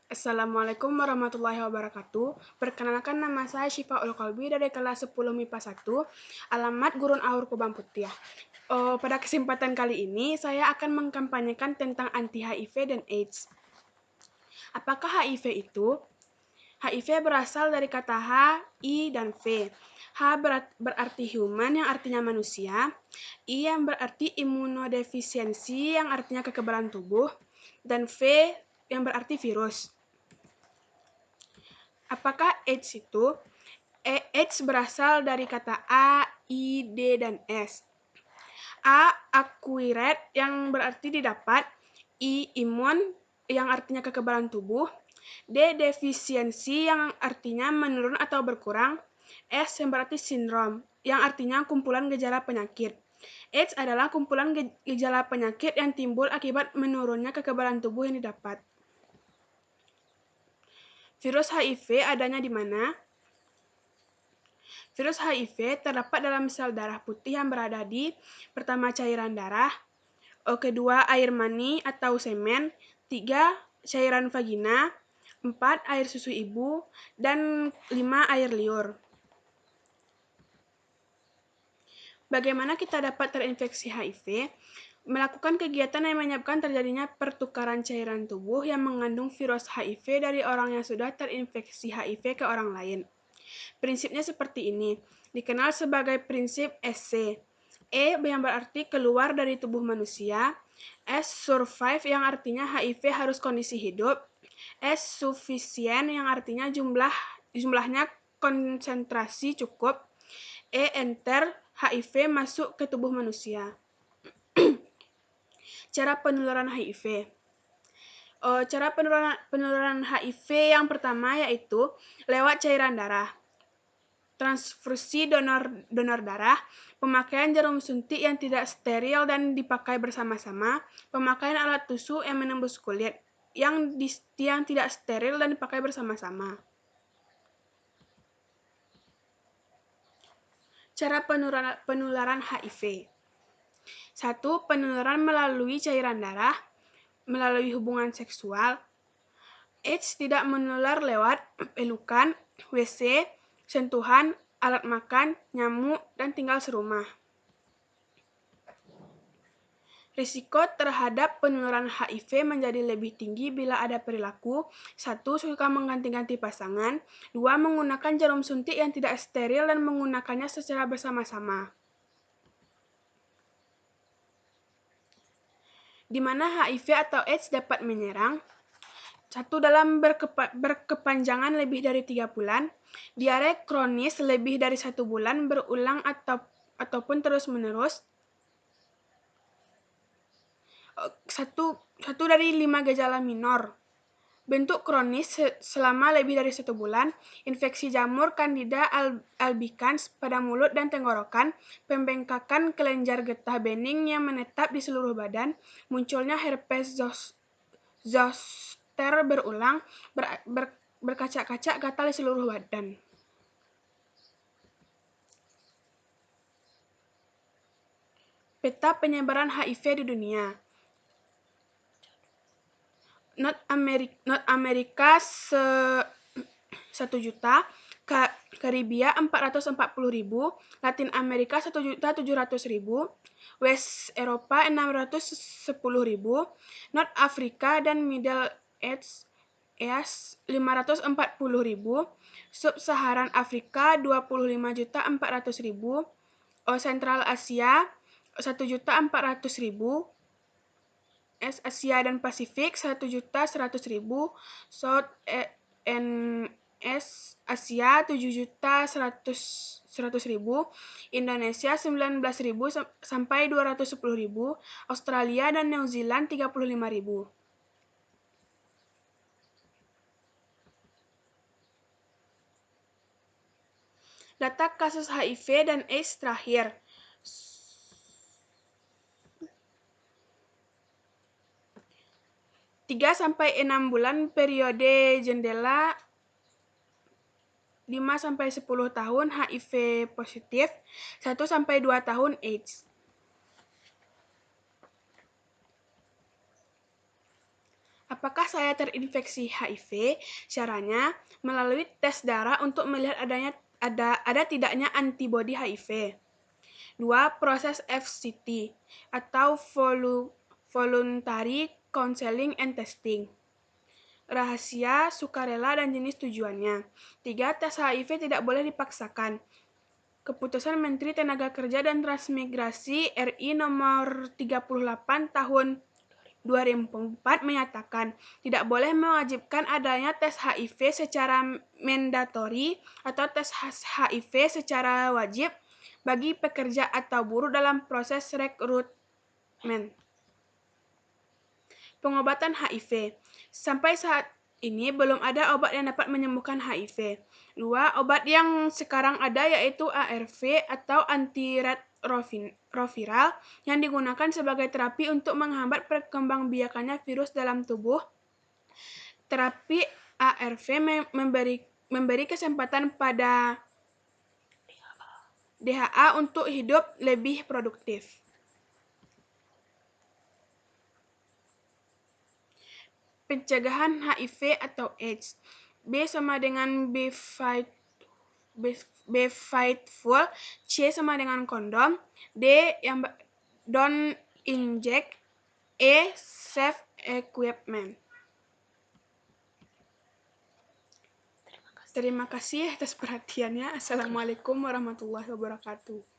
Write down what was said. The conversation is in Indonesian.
Assalamualaikum warahmatullahi wabarakatuh. Perkenalkan, nama saya Syifa Ul-Qalbi dari kelas 10 MIPA 1, alamat Gurun Aur Kubang Putih. Pada kesempatan kali ini, saya akan mengkampanyekan tentang anti-HIV dan AIDS. Apakah HIV itu? HIV berasal dari kata H, I, dan V. H berarti human, yang artinya manusia. I yang berarti imunodefisiensi, yang artinya kekebalan tubuh. Dan V yang berarti virus. Apakah AIDS itu? AIDS berasal dari kata A, I, D, dan S. A, acquired, yang berarti didapat. I, imun, yang artinya kekebalan tubuh. D, defisiensi, yang artinya menurun atau berkurang. S, yang berarti sindrom, yang artinya kumpulan gejala penyakit. AIDS adalah kumpulan gejala penyakit yang timbul akibat menurunnya kekebalan tubuh yang didapat. Virus HIV adanya di mana? Virus HIV terdapat dalam sel darah putih yang berada di pertama cairan darah, kedua air mani atau semen, 3 cairan vagina, 4 air susu ibu, dan 5 air liur. Bagaimana kita dapat terinfeksi HIV? Melakukan kegiatan yang menyebabkan terjadinya pertukaran cairan tubuh yang mengandung virus HIV dari orang yang sudah terinfeksi HIV ke orang lain. Prinsipnya seperti ini, dikenal sebagai prinsip SC. E yang berarti keluar dari tubuh manusia, S survive yang artinya HIV harus kondisi hidup, S sufficient yang artinya jumlahnya konsentrasi cukup, E enter HIV masuk ke tubuh manusia. Cara penularan HIV. Cara penularan HIV yang pertama yaitu lewat cairan darah, transfusi donor darah, pemakaian jarum suntik yang tidak steril dan dipakai bersama-sama, pemakaian alat tusuk yang menembus kulit yang tidak steril dan dipakai bersama-sama. Cara penularan HIV. 1. Penularan melalui cairan darah, melalui hubungan seksual. AIDS tidak menular lewat pelukan, WC, sentuhan, alat makan, nyamuk, dan tinggal serumah. Risiko terhadap penularan HIV menjadi lebih tinggi bila ada perilaku 1. Suka mengganti-ganti pasangan, 2. Menggunakan jarum suntik yang tidak steril dan menggunakannya secara bersama-sama. Di mana HIV atau AIDS dapat menyerang? 1. Dalam berkepanjangan lebih dari 3 bulan, diare kronis lebih dari 1 bulan berulang ataupun terus-menerus. 1 dari 5 gejala minor. Bentuk kronis selama lebih dari 1 bulan, infeksi jamur Candida albicans pada mulut dan tenggorokan, pembengkakan kelenjar getah bening yang menetap di seluruh badan, munculnya herpes zoster berulang, berkacak-kacak gatal di seluruh badan. Peta penyebaran HIV di dunia. North Amerika 1 juta, Karibia 440.000, Latin Amerika 1.700.000, West Eropa 610.000, North Afrika dan Middle East 540.000, Sub-Saharan Afrika 25.400.000, Sentral Asia 1.400.000, Asia dan Pasifik 1.100.000, South Asia 7.100.000, Indonesia 19.000 sampai 210.000, Australia dan New Zealand 35.000. Data kasus HIV dan AIDS terakhir. 3-6 bulan periode jendela 5-10 tahun HIV positif, 1-2 tahun AIDS. Apakah saya terinfeksi HIV? Caranya melalui tes darah untuk melihat ada tidaknya antibodi HIV. 2. Proses FCT atau Voluntary Counseling and Testing. Rahasia, sukarela, dan jenis tujuannya. 3. Tes HIV tidak boleh dipaksakan. Keputusan Menteri Tenaga Kerja dan Transmigrasi RI nomor 38 tahun 2004 menyatakan tidak boleh mewajibkan adanya tes HIV secara mandatori atau tes HIV secara wajib bagi pekerja atau buruh dalam proses rekrutmen. Pengobatan HIV. Sampai saat ini belum ada obat yang dapat menyembuhkan HIV. 2. Obat yang sekarang ada yaitu ARV atau antiretroviral yang digunakan sebagai terapi untuk menghambat perkembangbiakannya virus dalam tubuh. Terapi ARV memberi kesempatan pada DHA untuk hidup lebih produktif. Pencegahan HIV atau AIDS. B sama dengan B Faithful, C sama dengan kondom, D yang don't inject, E safe equipment. Terima kasih atas perhatiannya. Assalamualaikum warahmatullahi wabarakatuh.